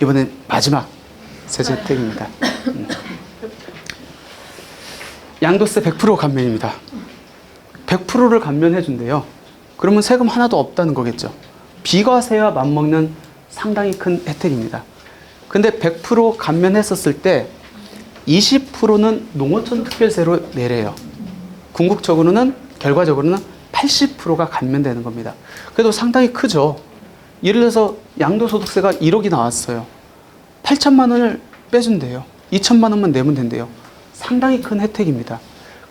이번엔 마지막 세제 혜택입니다. 양도세 100% 감면입니다. 100%를 감면해 준대요. 그러면 세금 하나도 없다는 거겠죠. 비과세와 맞먹는 상당히 큰 혜택입니다. 근데 100% 감면했었을 때 20%는 농어촌 특별세로 내래요. 궁극적으로는 결과적으로는 80%가 감면되는 겁니다. 그래도 상당히 크죠. 예를 들어서 양도소득세가 1억이 나왔어요. 8천만 원을 빼준대요. 2천만 원만 내면 된대요. 상당히 큰 혜택입니다.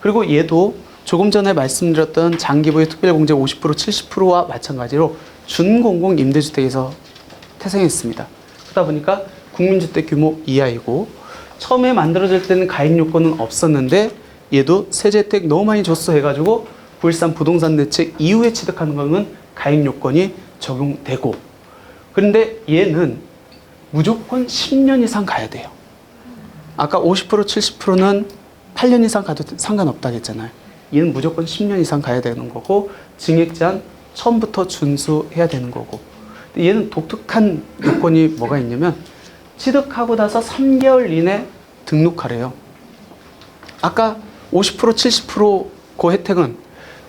그리고 얘도 조금 전에 말씀드렸던 장기부의 특별공제 50% 70%와 마찬가지로 준공공 임대주택에서 태생했습니다. 그러다 보니까 국민주택 규모 이하이고 처음에 만들어질 때는 가입 요건은 없었는데 얘도 세제 혜택 너무 많이 줬어 해가지고 9.13 부동산 대책 이후에 취득하는 거는 가입 요건이 적용되고, 그런데 얘는 무조건 10년 이상 가야 돼요. 아까 50% 70%는 8년 이상 가도 상관없다고 했잖아요. 얘는 무조건 10년 이상 가야 되는 거고 증액 제한 처음부터 준수해야 되는 거고, 얘는 독특한 요건이 뭐가 있냐면 취득하고 나서 3개월 이내 등록하래요. 아까 50% 70%그 혜택은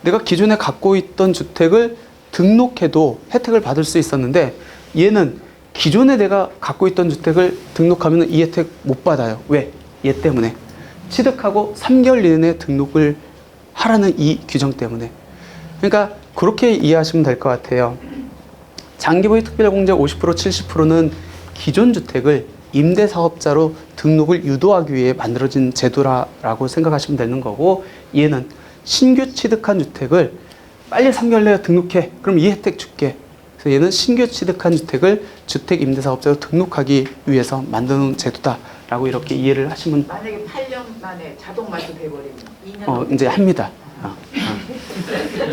내가 기존에 갖고 있던 주택을 등록해도 혜택을 받을 수 있었는데 얘는 기존에 내가 갖고 있던 주택을 등록하면 이 혜택 못 받아요. 왜? 얘 때문에. 취득하고 3개월 이내에 등록을 하라는 이 규정 때문에. 그러니까 그렇게 이해하시면 될 것 같아요. 장기부의 특별공제 50% 70%는 기존 주택을 임대사업자로 등록을 유도하기 위해 만들어진 제도라고 생각하시면 되는 거고, 얘는 신규 취득한 주택을 빨리 3개월 내에 등록해. 그럼 이 혜택 줄게. 그래서 얘는 신규 취득한 주택을 주택임대사업자로 등록하기 위해서 만드는 제도다라고 이렇게 이해를 하시면. 만약에 8년 만에 자동 말소 돼버리면 2년 이제 합니다.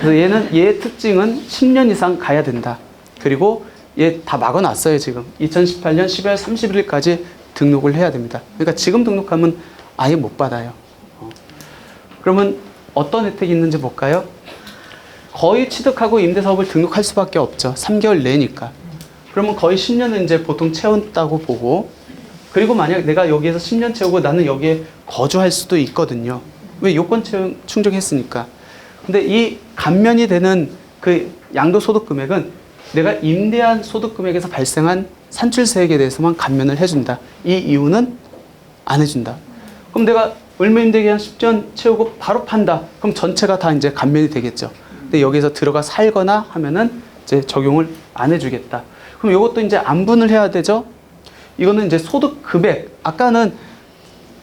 그래서 얘의 특징은 10년 이상 가야 된다. 그리고 얘 다 막아놨어요. 지금 2018년 12월 31일까지 등록을 해야 됩니다. 그러니까 지금 등록하면 아예 못 받아요. 그러면 어떤 혜택이 있는지 볼까요? 거의 취득하고 임대사업을 등록할 수밖에 없죠. 3개월 내니까. 그러면 거의 10년은 이제 보통 채웠다고 보고, 그리고 만약 내가 여기에서 10년 채우고 나는 여기에 거주할 수도 있거든요. 왜? 요건 충족했으니까. 근데 이 감면이 되는 그 양도소득 금액은 내가 임대한 소득 금액에서 발생한 산출세액에 대해서만 감면을 해준다. 이 이유는 안 해준다. 그럼 내가 을무 임대기한 10년 채우고 바로 판다. 그럼 전체가 다 이제 감면이 되겠죠. 근데 여기서 들어가 살거나 하면은 이제 적용을 안 해주겠다. 그럼 이것도 이제 안분을 해야 되죠. 이거는 이제 소득 금액. 아까는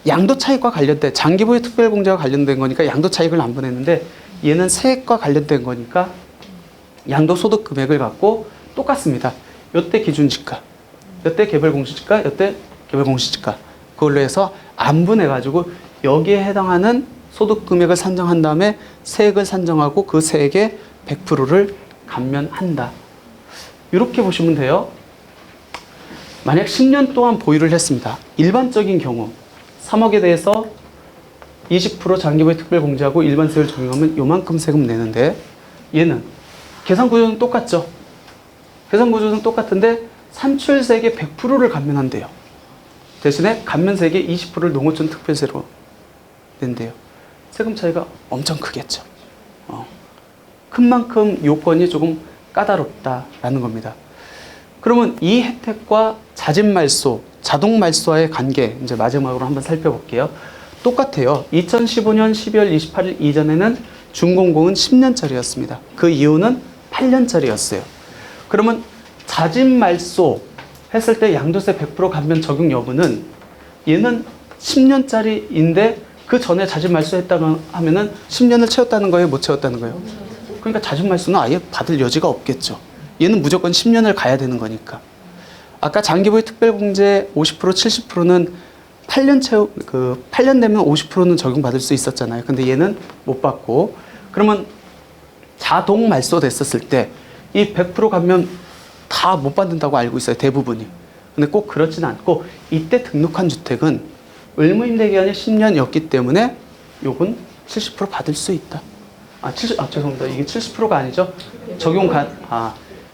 양도 차익과 관련된 장기부의 특별공제와 관련된 거니까 양도 차익을 안분했는데 얘는 세액과 관련된 거니까 양도소득 금액을 갖고 똑같습니다. 요때 기준지가, 요때 개별공시지가, 요때 개별공시지가, 그걸로 해서 안분해가지고 여기에 해당하는 소득 금액을 산정한 다음에 세액을 산정하고 그 세액의 100%를 감면한다. 이렇게 보시면 돼요. 만약 10년 동안 보유를 했습니다. 일반적인 경우 3억에 대해서 20% 장기부의 특별공제하고 일반세율 적용하면 요만큼 세금 내는데, 얘는 계산구조는 똑같죠. 계산구조는 똑같은데 산출세액의 100%를 감면한대요. 대신에 감면세액의 20%를 농어촌 특별세로 낸대요. 세금 차이가 엄청 크겠죠. 큰 만큼 요건이 조금 까다롭다라는 겁니다. 그러면 이 혜택과 자진말소, 자동말소와의 관계, 이제 마지막으로 한번 살펴볼게요. 똑같아요. 2015년 12월 28일 이전에는 준공공은 10년짜리였습니다. 그 이유는 8년짜리였어요. 그러면 자진말소 했을 때 양도세 100% 감면 적용 여부는 얘는 10년짜리인데 그 전에 자진말소 했다고 하면은 10년을 채웠다는 거예요? 못 채웠다는 거예요? 그러니까 자진말소는 아예 받을 여지가 없겠죠. 얘는 무조건 10년을 가야 되는 거니까. 아까 장기부의 특별공제 50% 70%는 8년 되면 50%는 적용받을 수 있었잖아요. 근데 얘는 못 받고, 그러면 자동 말소 됐었을 때 이 100% 감면 다 못 받는다고 알고 있어요. 대부분이. 근데 꼭 그렇지는 않고 이때 등록한 주택은 의무임대 기간이 10년이었기 때문에 요건 70% 받을 수 있다. 죄송합니다. 이게 70%가 아니죠.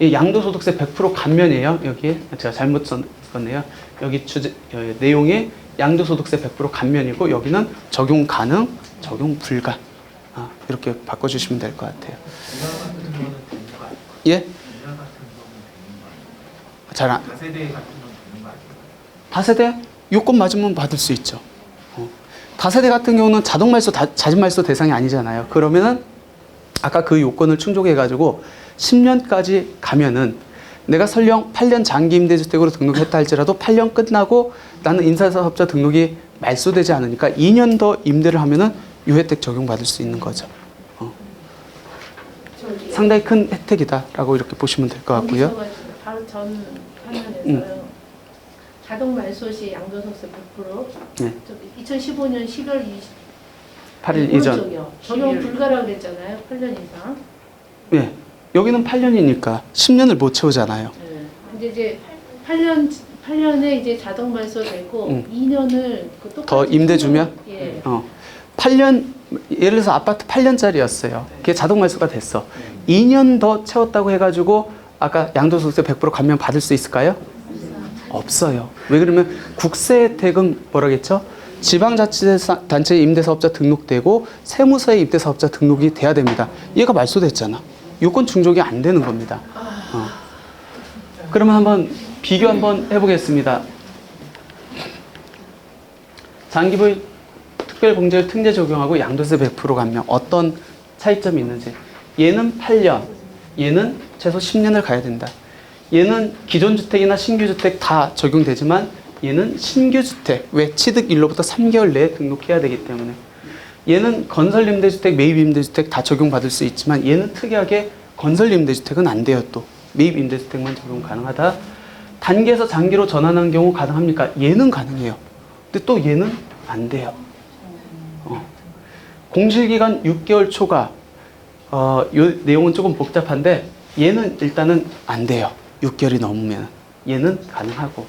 이 양도소득세 100% 감면이에요. 여기 제가 잘못 썼네요. 여기 내용이 양도소득세 100% 감면이고 여기는 적용 가능, 적용 불가. 이렇게 바꿔주시면 될 것 같아요. 예? 잘 안. 다세대 같은 건 되는 거 아니에요? 다세대 요건 맞으면 받을 수 있죠. 다세대 같은 경우는 자진말소 대상이 아니잖아요. 그러면은 아까 그 요건을 충족해가지고 10년까지 가면은 내가 설령 8년 장기 임대주택으로 등록했다 할지라도 8년 끝나고 나는 인사사업자 등록이 말소되지 않으니까 2년 더 임대를 하면은 이 혜택 적용받을 수 있는 거죠. 상당히 큰 혜택이다라고 이렇게 보시면 될 것 같고요. 바로 전 화면에서요. 자동 말소 시 양도소득세 100%. 네. 2015년 10월 8일 이전. 오른쪽이요. 적용 불가라고 그랬잖아요. 8년 이상. 네. 여기는 8년이니까 10년을 못 채우잖아요. 네. 근데 이제 8년에 이제 자동 말소되고 2년을 그 똑같이 더 임대 주면? 예. 8년 예를 들어서 아파트 8년짜리였어요. 그게 자동 말소가 됐어. 2년 더 채웠다고 해가지고 아까 양도소득세 100% 감면 받을 수 있을까요? 없어요. 왜 그러면 국세 혜택은 뭐라겠죠? 지방자치단체 임대사업자 등록되고 세무서에 임대사업자 등록이 돼야 됩니다. 얘가 말소됐잖아. 요건 충족이 안 되는 겁니다. 그러면 한번 비교 한번 해보겠습니다. 장기부의 특별공제를 특례 적용하고 양도세 100% 감면 어떤 차이점이 있는지. 얘는 8년, 얘는 최소 10년을 가야 된다. 얘는 기존 주택이나 신규 주택 다 적용되지만 얘는 신규 주택, 왜 취득 일로부터 3개월 내에 등록해야 되기 때문에. 얘는 건설 임대주택, 매입 임대주택 다 적용받을 수 있지만 얘는 특이하게 건설 임대주택은 안 돼요. 또 매입 임대주택만 적용 가능하다. 단기에서 장기로 전환한 경우 가능합니까? 얘는 가능해요. 근데 또 얘는 안 돼요. 공실기간 6개월 초과. 요 내용은 조금 복잡한데 얘는 일단은 안 돼요. 6개월이 넘으면. 얘는 가능하고.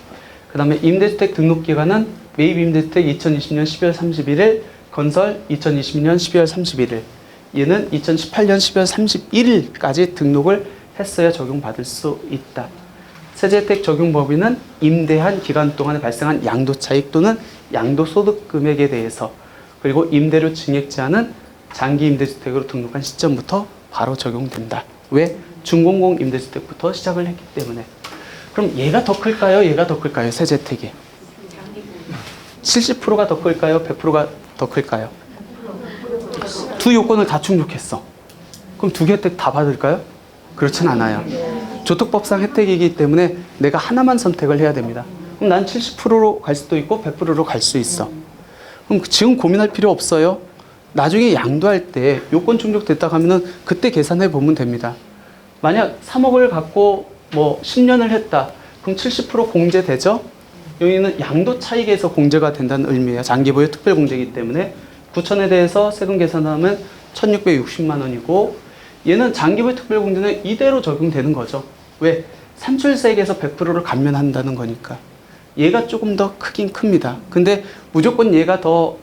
그 다음에 임대주택 등록기간은 매입 임대주택 2020년 12월 31일, 건설 2020년 12월 31일. 얘는 2018년 12월 31일까지 등록을 했어야 적용받을 수 있다. 세제혜택 적용 범위는 임대한 기간 동안에 발생한 양도차익 또는 양도소득 금액에 대해서, 그리고 임대료 증액 제한은 장기 임대주택으로 등록한 시점부터 바로 적용된다. 왜? 준공공 임대주택부터 시작을 했기 때문에. 그럼 얘가 더 클까요? 얘가 더 클까요? 세제 혜택이 70%가 더 클까요? 100%가 더 클까요? 두 요건을 다 충족했어. 그럼 두 개 혜택 다 받을까요? 그렇진 않아요. 조특법상 혜택이기 때문에 내가 하나만 선택을 해야 됩니다. 그럼 난 70%로 갈 수도 있고 100%로 갈 수 있어. 그럼 지금 고민할 필요 없어요. 나중에 양도할 때 요건 충족됐다 하면은 그때 계산해 보면 됩니다. 만약 3억을 갖고 뭐 10년을 했다. 그럼 70% 공제되죠? 여기는 양도 차익에서 공제가 된다는 의미예요. 장기보유 특별공제이기 때문에 9천에 대해서 세금 계산하면 1,660만 원이고 얘는 장기보유 특별공제는 이대로 적용되는 거죠. 왜? 산출세액에서 100%를 감면한다는 거니까. 얘가 조금 더 크긴 큽니다. 근데 무조건 얘가 더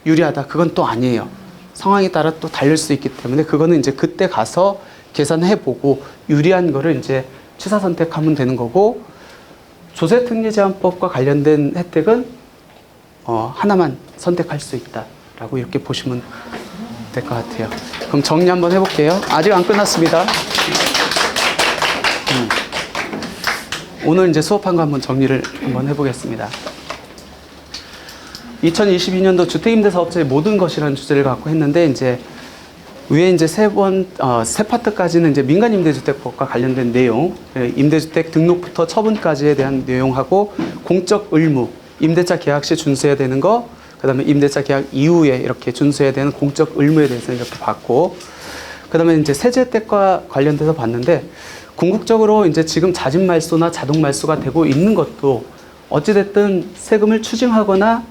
유리하다. 그건 또 아니에요. 상황에 따라 또 다를 수 있기 때문에 그거는 이제 그때 가서 계산해보고 유리한 거를 이제 취사 선택하면 되는 거고, 조세특례제한법과 관련된 혜택은 하나만 선택할 수 있다라고 이렇게 보시면 될 것 같아요. 그럼 정리 한번 해볼게요. 아직 안 끝났습니다. 오늘 이제 수업한 거 한번 정리를 한번 해보겠습니다. 2022년도 주택임대사업자의 모든 것이라는 주제를 갖고 했는데, 이제 위에 이제 세 파트까지는 이제 민간임대주택법과 관련된 내용, 임대주택 등록부터 처분까지에 대한 내용하고, 공적 의무, 임대차 계약 시 준수해야 되는 거, 그 다음에 임대차 계약 이후에 이렇게 준수해야 되는 공적 의무에 대해서 이렇게 봤고, 그 다음에 이제 세제 혜택과 관련돼서 봤는데, 궁극적으로 이제 지금 자진말소나 자동말소가 되고 있는 것도 어찌됐든 세금을 추징하거나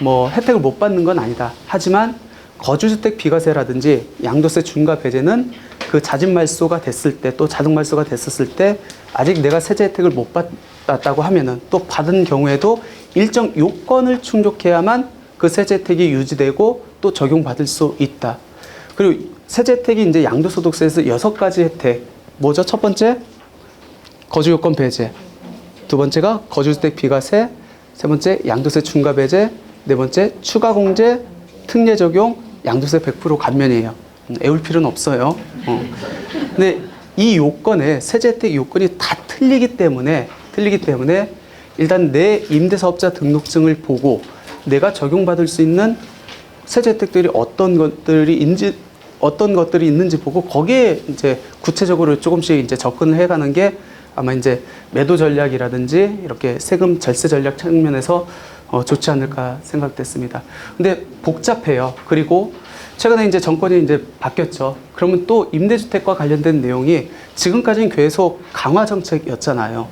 뭐 혜택을 못 받는 건 아니다. 하지만 거주주택 비과세라든지 양도세 중과 배제는 그 자진말소가 됐을 때, 또 자동말소가 됐었을 때 아직 내가 세제 혜택을 못 받았다고 하면은, 또 받은 경우에도 일정 요건을 충족해야만 그 세제 혜택이 유지되고 또 적용받을 수 있다. 그리고 세제 혜택이 이제 양도소득세에서 6가지 혜택. 뭐죠? 첫 번째, 거주요건 배제. 두 번째가 거주주택 비과세. 세 번째 양도세 중과 배제, 네 번째 추가 공제, 특례 적용, 양도세 100% 감면이에요. 애울 필요는 없어요. 근데 이 요건에 세제 혜택 요건이 다 틀리기 때문에 일단 내 임대사업자 등록증을 보고 내가 적용받을 수 있는 세제 혜택들이 어떤 것들이 있는지 보고 거기에 이제 구체적으로 조금씩 이제 접근을 해가는 게 아마 이제 매도 전략이라든지 이렇게 세금 절세 전략 측면에서 좋지 않을까 생각됐습니다. 근데 복잡해요. 그리고 최근에 이제 정권이 이제 바뀌었죠. 그러면 또 임대주택과 관련된 내용이 지금까지는 계속 강화 정책이었잖아요.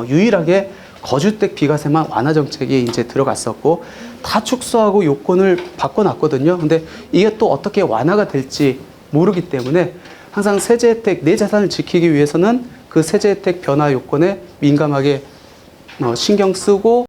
유일하게 거주택 비과세만 완화 정책이 이제 들어갔었고 다 축소하고 요건을 바꿔놨거든요. 근데 이게 또 어떻게 완화가 될지 모르기 때문에 항상 세제 혜택, 내 자산을 지키기 위해서는 그 세제 혜택 변화 요건에 민감하게 신경 쓰고